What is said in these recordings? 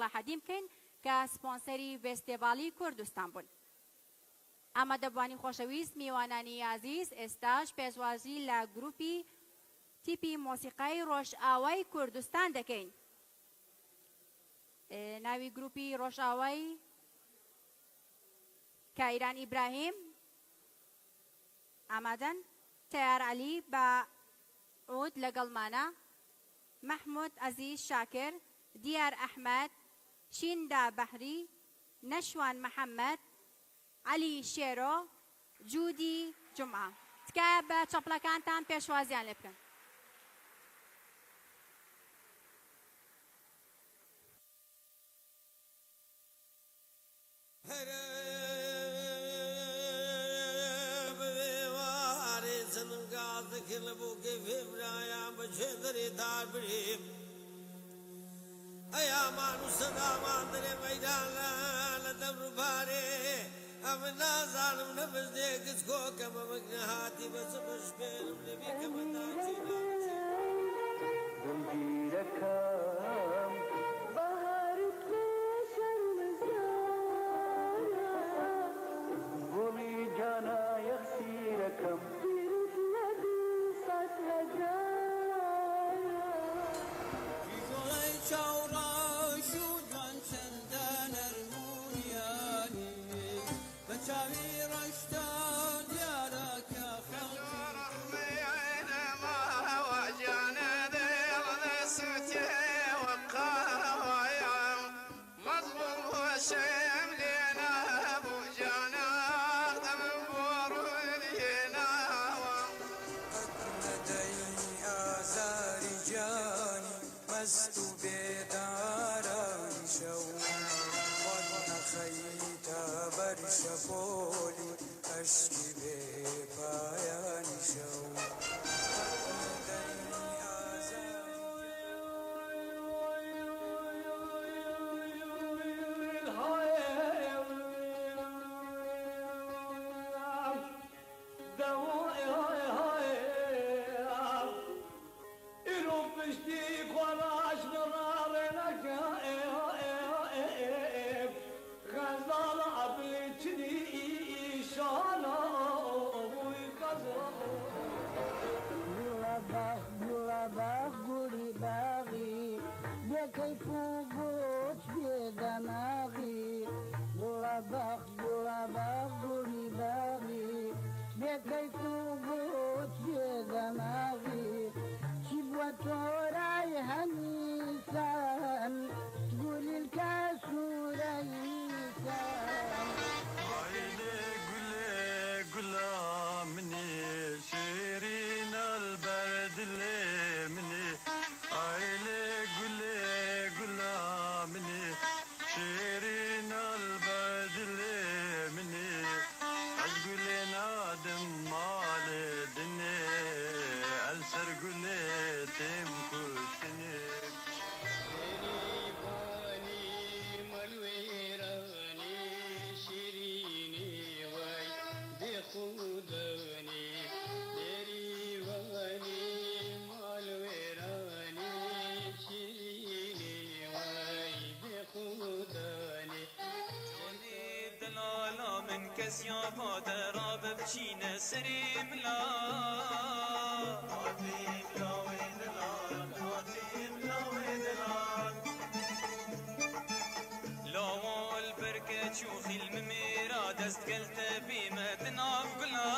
صلاحەدین بکەین کە سپۆنسەری فێستیڤاڵی کوردستان بوون. ئەمە دەبوانی خۆشەویست میوانانی عزیز ئێستاش پێشوازی لە گروپی تیپی مۆسیقای ڕۆژئاوای کوردستان دەکەین. ناوی گروپی ڕۆژئاوای کایران ئیبراهیم ئامادەن، تیار عەلی بە عود لەگەڵمانە، محمود عەزیز شاکر، دیار ئەحمەد، شیندا بەحری، نەشوان محەممەد، عەلی شێرۆ، جوودی جومعە. تکایە بە چەپڵەکانتان پێشوازیان لێ بکەن. ایا مانو صدا ماندره میدان لدبر باره ام نازانم نبز دیگز کو کم مگنهاتی بس بشبیرم نبی کم داچی دلگیرکم بهارت شرمزارا گلی جانا یخسیرکم بیرت لدی سات هزارا گلی چاوراشو جان چندن ارمونیانی بچاوی رشتا دیارک خلقی ما وجانا دل نسوتي وقايا مظلوم وشيم لنا ابو جانا دبور لنا لدي آزار جاني مست بداران شو وانا خيت برشفولي اشكي بپایان شو گوری باغی به کیف و گوش به دماغی گلاباغ گوری باغی به کیف و گوش به دماغی چی با تو رای همیسان گلی الکسور ایسان عيني قلا مني شيرين البرد اللي مني عيني قلا مني شيرين البرد اللي مني أقول نادم مال الدنيا ألسر قولي تم كشتني من کس یا مادر آب بچینه سری ملا آتی ملاوی دلال آتی ملاوی دلال لاوال برکه چوخی الممیرا دست قلت بیمت ناف قلا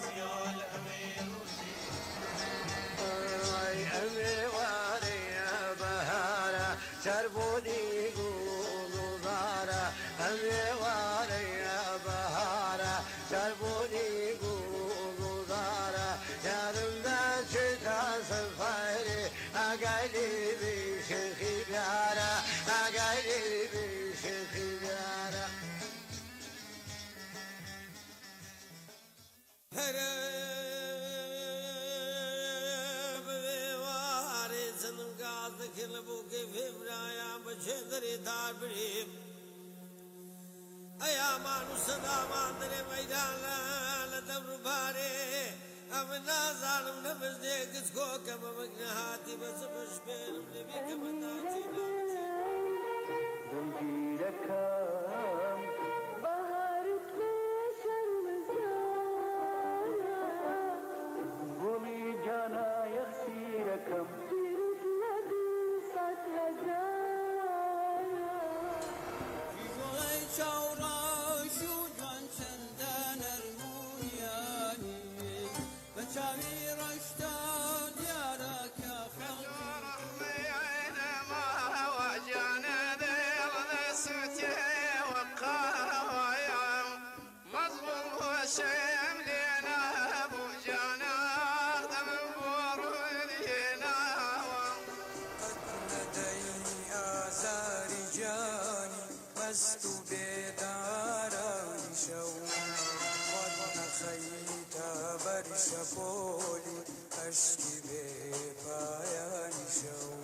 سیال امیر روشی ای امی واری بهارا چربونی أميواري بهارا شربوني قوضارا يا رمدا شتا سفاري أقالي بشيخي بيارا أقالي بشيخي بيارا هرب بيواري زنقاذ كلبوكي في برايا بشدري دار بريم ایا مانو صدا ماندره میدان لدبر باره ام نازانم نبز دیگز کو کم مگنهاتی بس بشبیرم نبی کم داچی شاوی رشتا دیارك يا خلقي مست بیداران شو خود نخیت بر شپولی اشکی بی پایان شو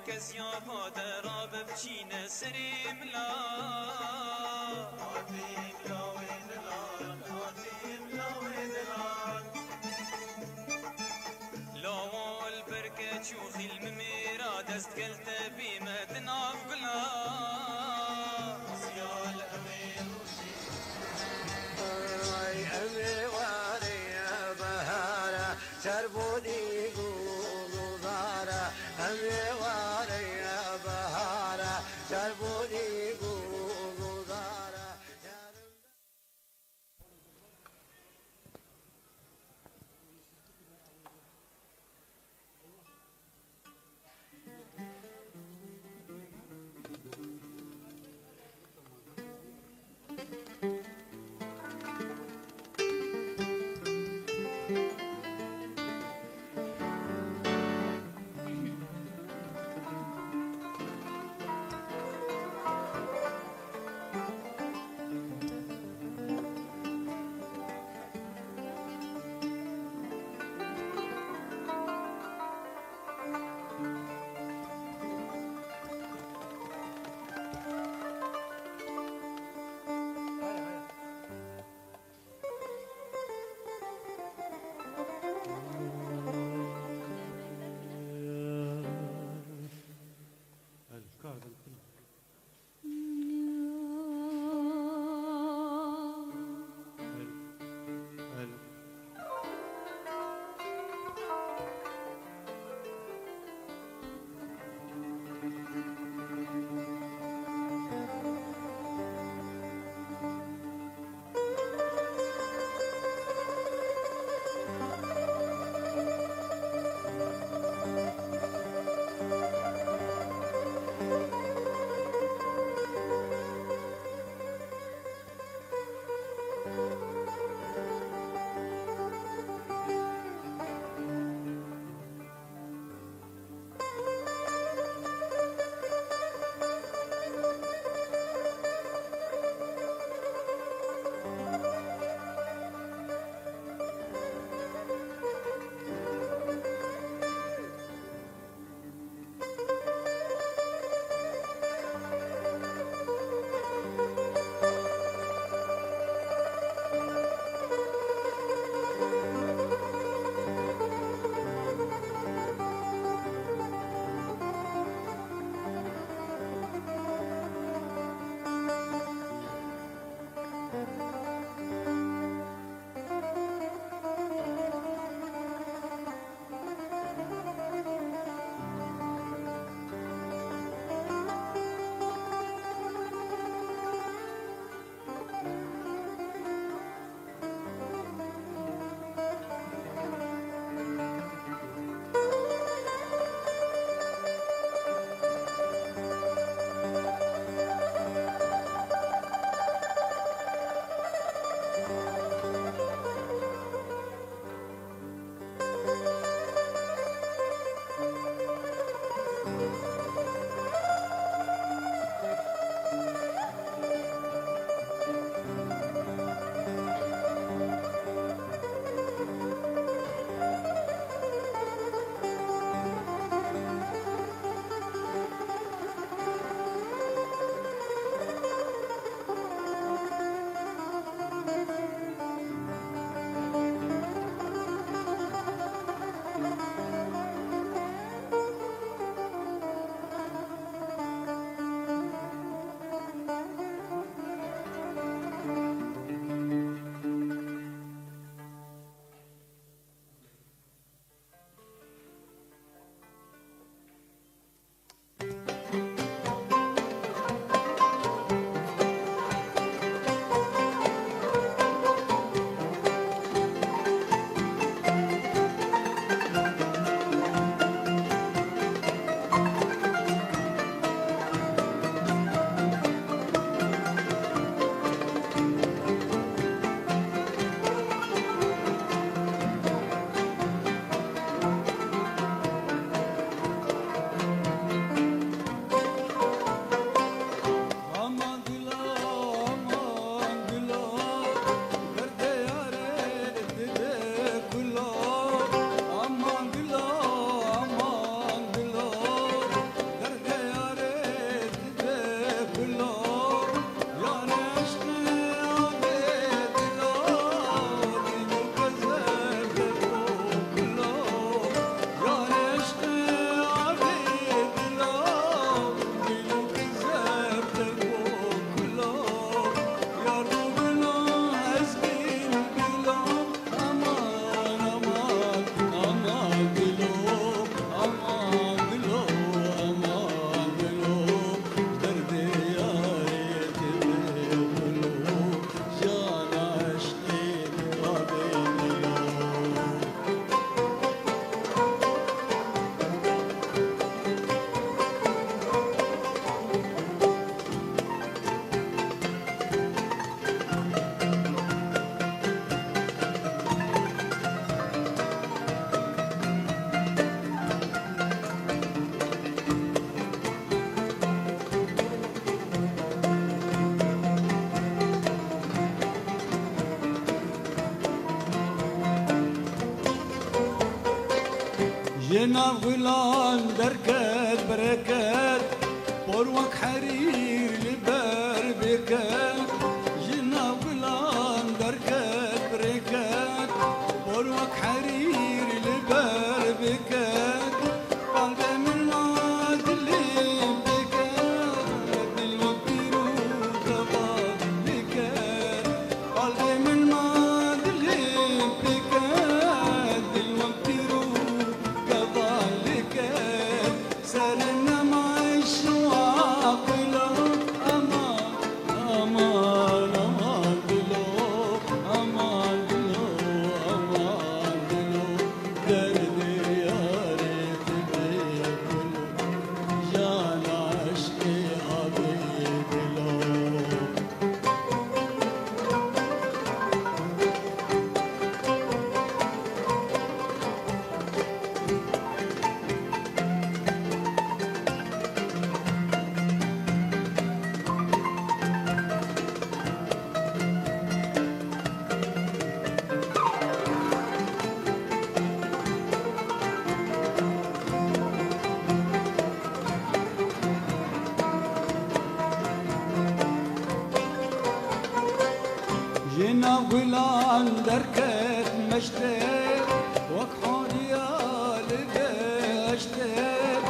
کسیا مادر بچینه سری ملا لاوال برکه چو خیلم میرا دست گلت بیمت ناف گلا سیال امیر ای امیر واری بهارا سربونی گوزارا امیر واری بهارا سربونی گوزارا جنا غلان دركات بركات بروك حرير لبار بكات جنا غلان دركات بركات بروك حرير لبار بكات قلب من ناد اللي بكات الوكيرو كباب بكات قلب من ناد اللي بكات الوكيرو كباب بكات سرنا معيش وعقله أمان أمان أمان دلو أمان دلو أمان دلو درد يا ريت بيكلو جان عشقي حبيب له جينا غلان دركت مشتاق وكحوريا لدشتاق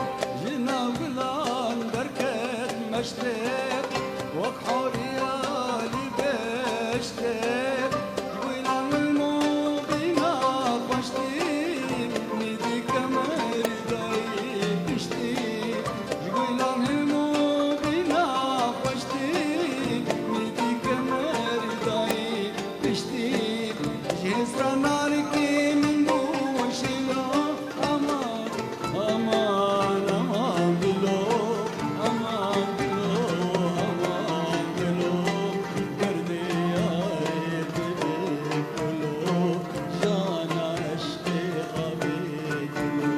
جينا غلان دركت مشتاق وكحوريا لدشتاق غلان الموبينا قشتيق ندي كمر دايق اشتيق غلان الموبينا قشتيق ندي كمر دايق اشتيق جهزنا لكي من بوشيلا أمان أمان أمان بلو أمان بلو أمان بلو دردي يا ريت بكلو جان عشقي حبيب له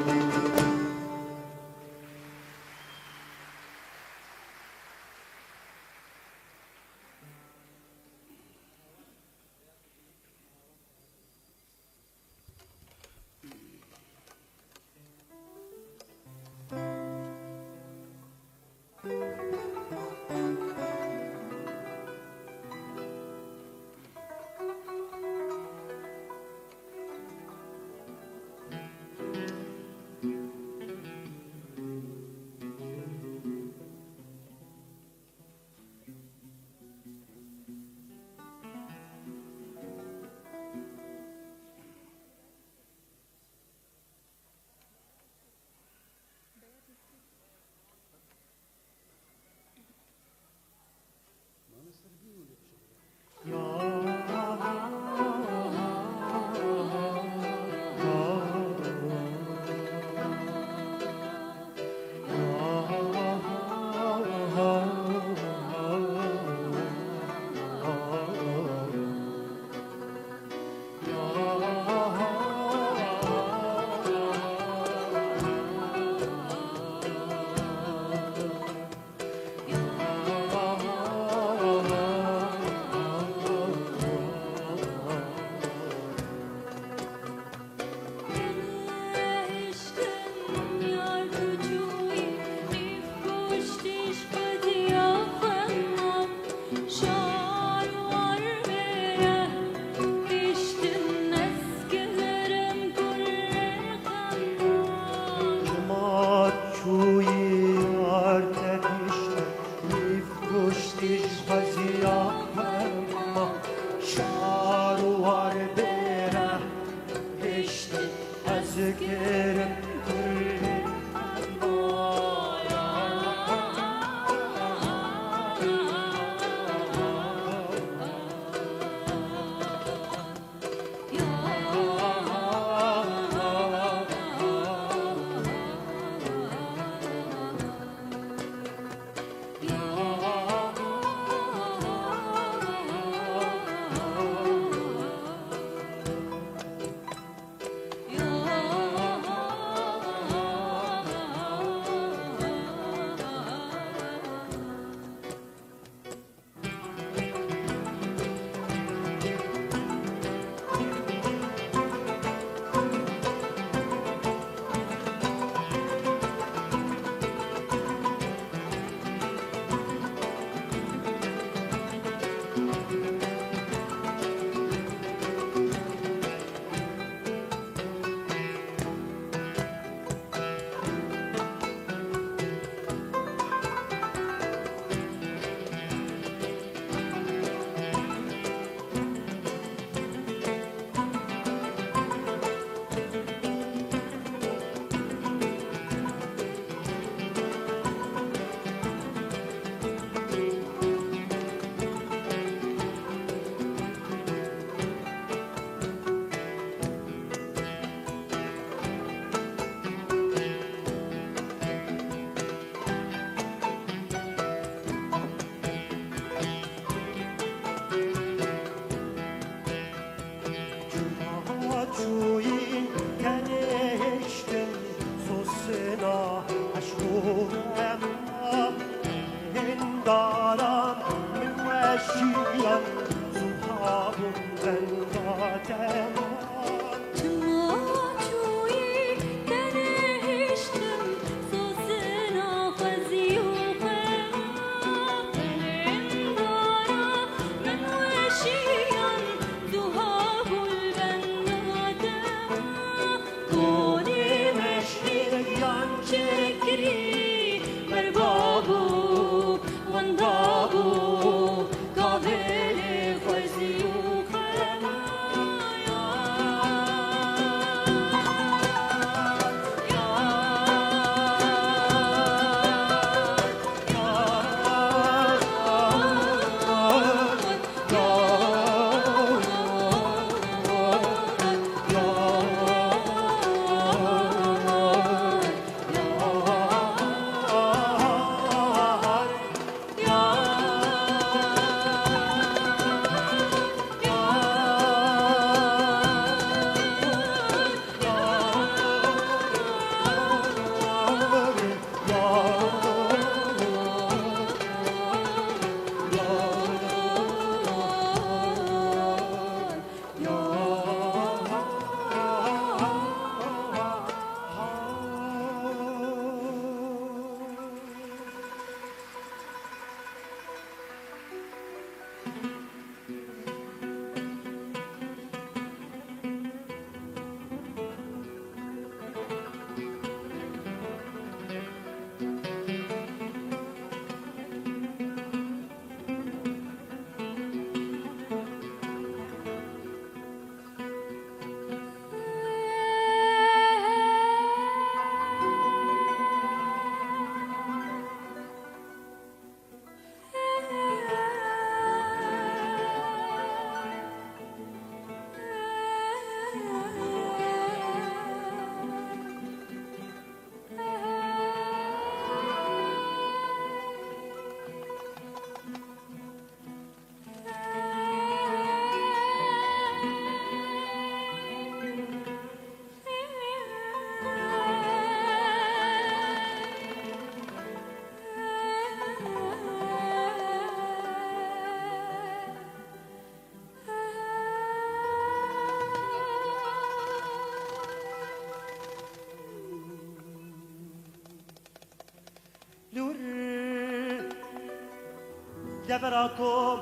دبراكم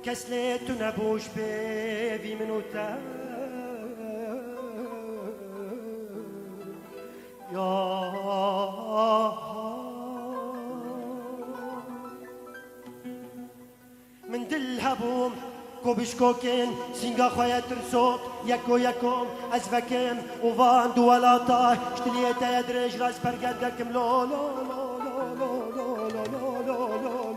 كسلت نبوش بي منوتا يا من دل هبوم كوبش كوكين سينغا خويا ترسوك يكو يكوم أزفكم وفان دولاتا اشتليتا يدرج راس برقدكم لو لو لو لو لو لو لو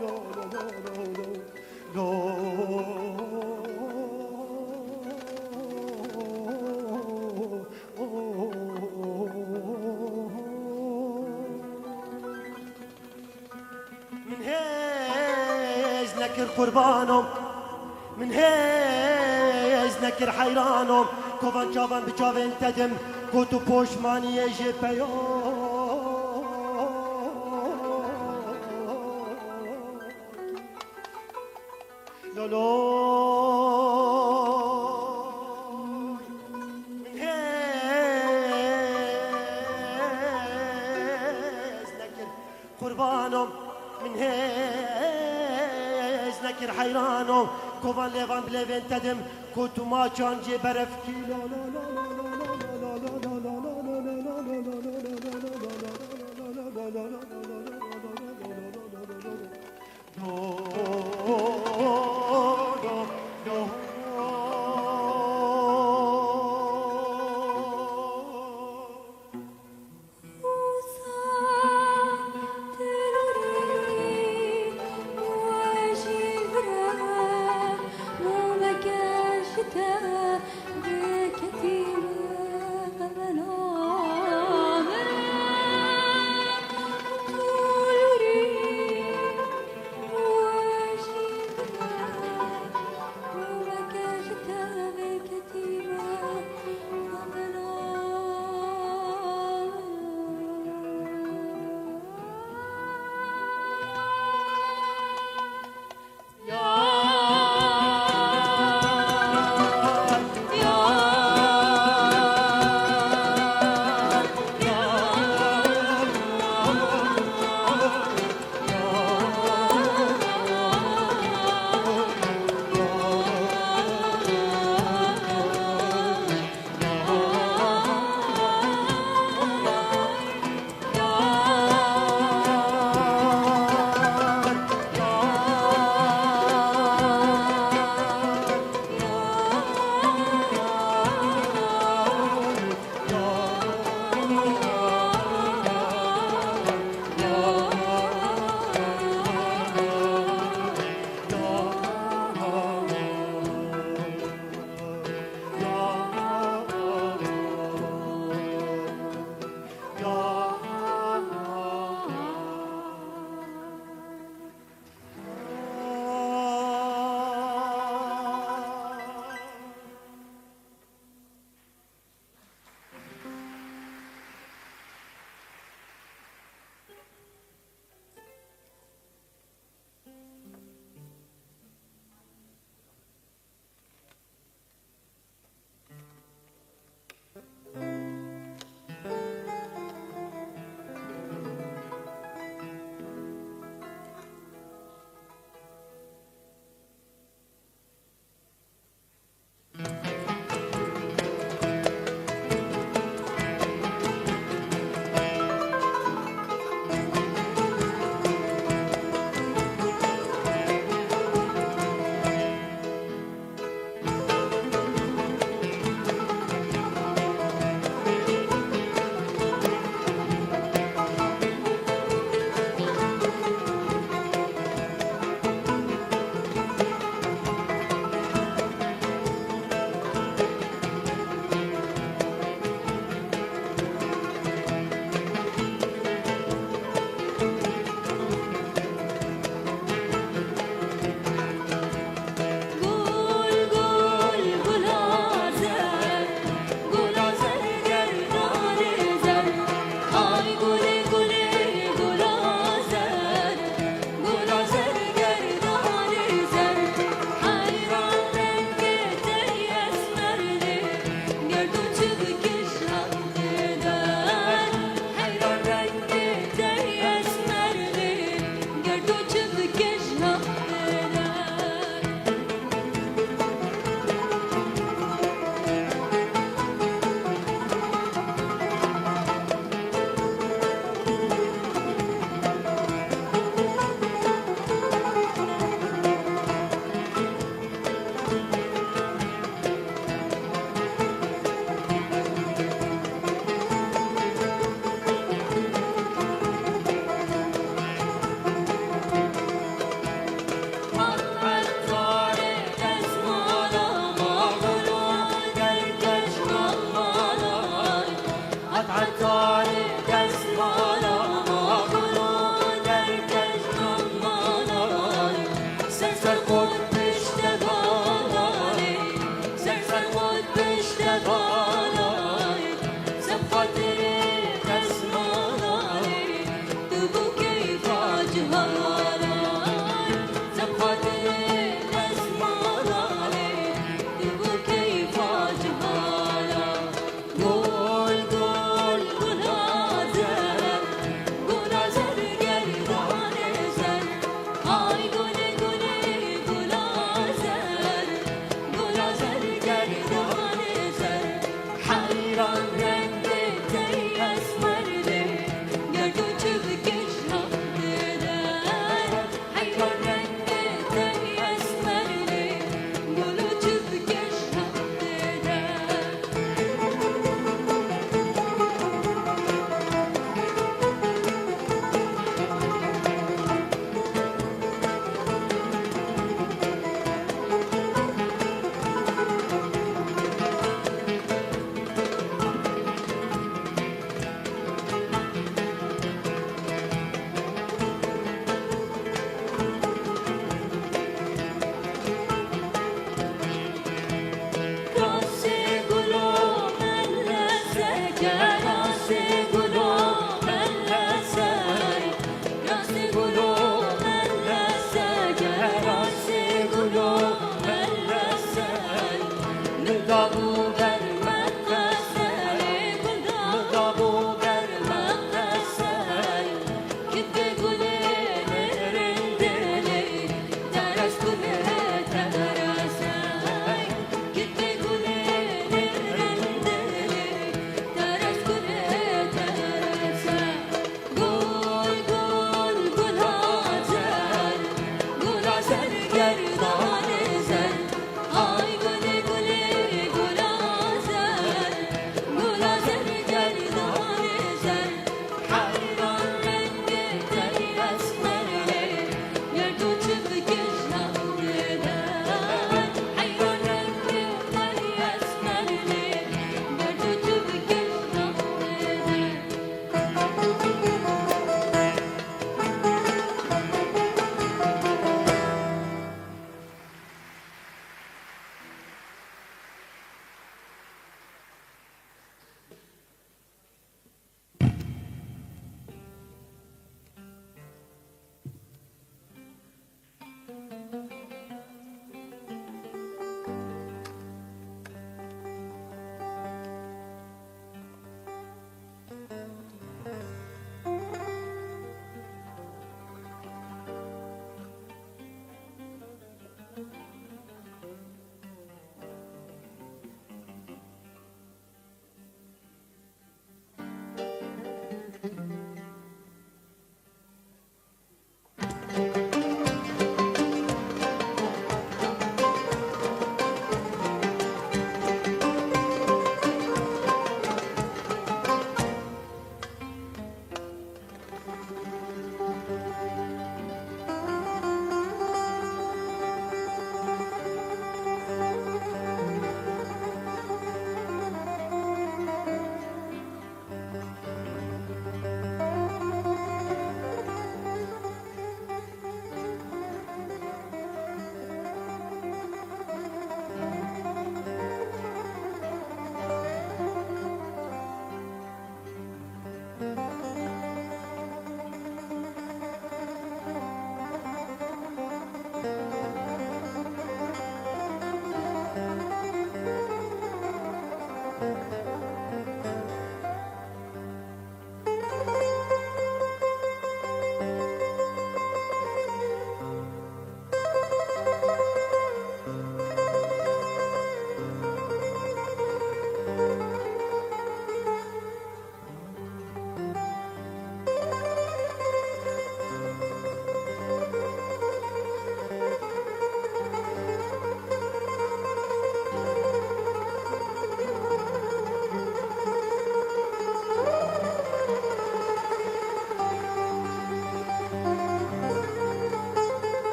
من هيز نكر قربانهم من هيز نكر حيرانهم كوفان جافان بجافن تدم كوتو بوش ماني يجي بيوم لولو من هيز نكر قربانهم من هيز نكر حيرانهم كوفان ليفان بليفين تدم كوتو ما كان جي برفكي لا لا لا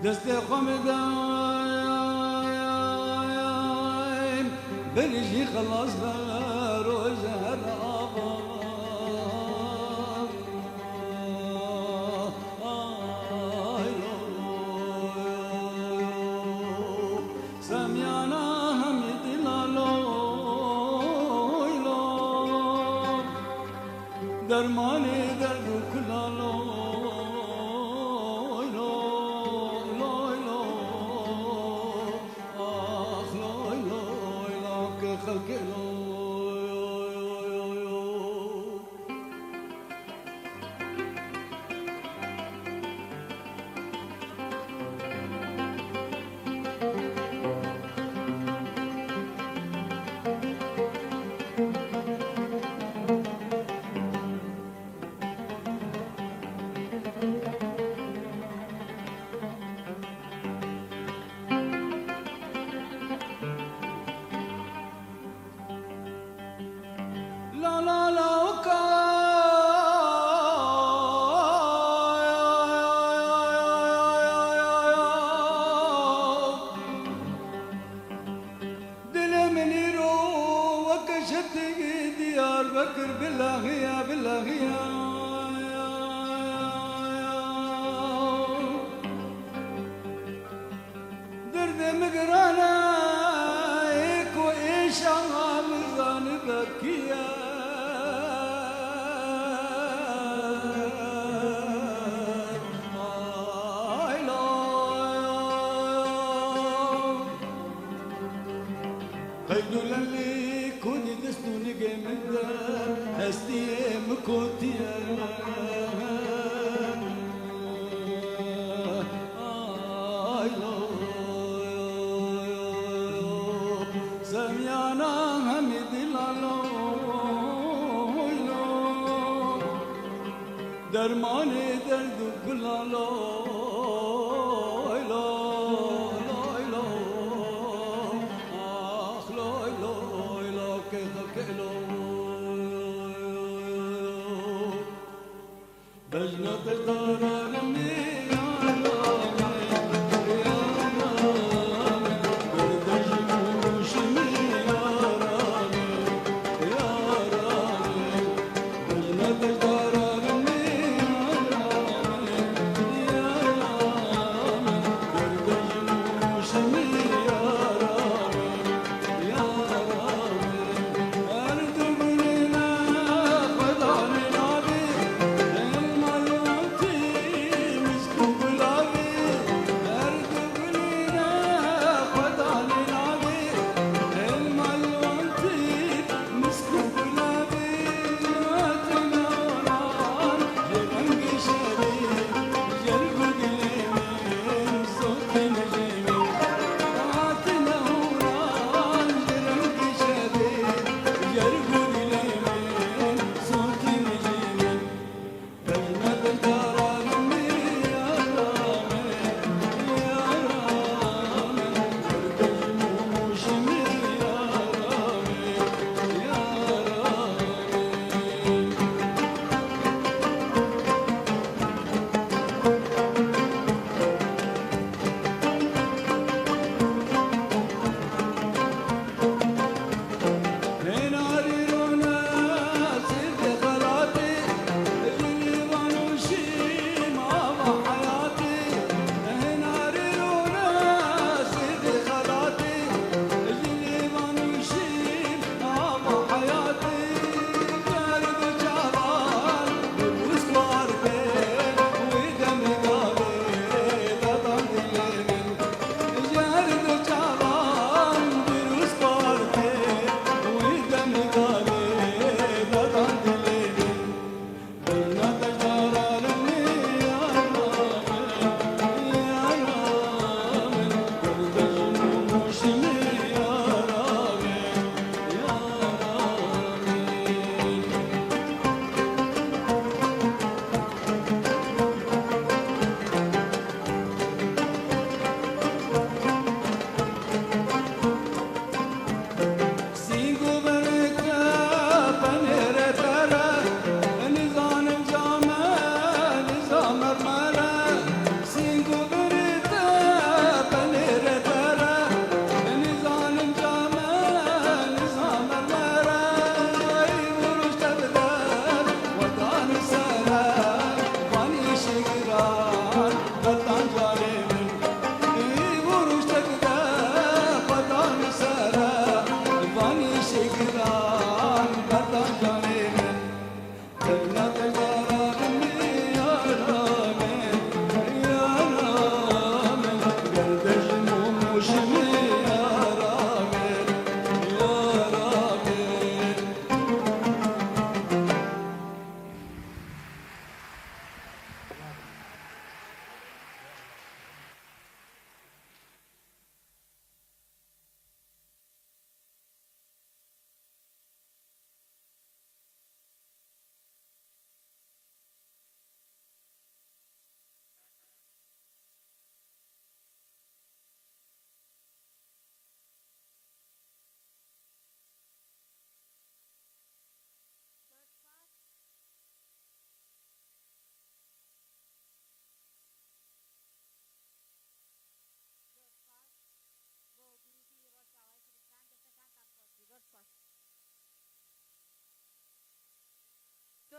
دست خمدايم بلجي خلاص بروز هالعبا سميانا هميت لالو درماني درد كلالو بالله بالله درد مقرانا ايكو ايش عامزان بكيا قيدو للي كوني دستو نجي من دار هستي مكوتيا سميانا حمد لالو درماني درد كلالو بجنة الدار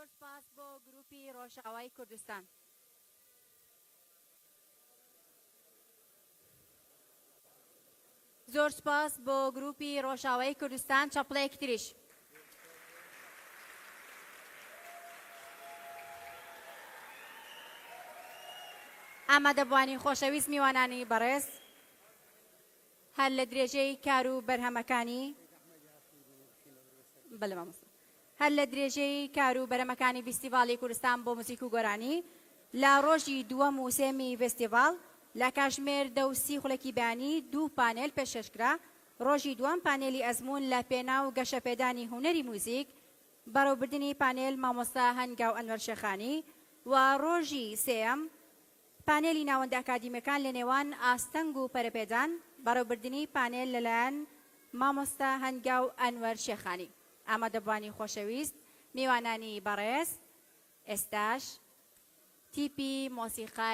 زۆر سپاس بۆ گروپی ڕۆژاوای کوردستان. زۆر سپاس بۆ گروپی ڕۆژاوای کوردستان. چاپڵەیەکی تریش. ئامادەبوانی خۆشەویست میوانانی بەڕێز، هەر لە درێژەی کار و بەرهەمەکانی هەر لە درێژەی کار و بەرهەمەکانی فیستیڤاڵی کوردستان بۆ موزیک و گۆرانی لە ڕۆژی دووەم و سێمی فێستیڤاڵ لە کاتژمێر 10:30 خولەکی بەیانی 2 پانێل پێشکەشکرا. ڕۆژی دووەم پانێلی ئەزمون لە پێنا و گەشەپێدانی هونەری موزیک بەڕێوەبردنی پانێل مامۆستا هەنگاو ئەنوەر شێخانی، و ڕۆژی سێەم پانێلی ناوەندە ئاکادیمیەکان لە نێوان ئاستەنگ و پەرەپێدان بەڕێوەبردنی پانێل لەلایەن مامۆستا هەنگاو ئەنوەر شێخانی. ئامادەبوانی خۆشەویست میوانانی بەڕێز، ئێستاش تیپی مۆسیقای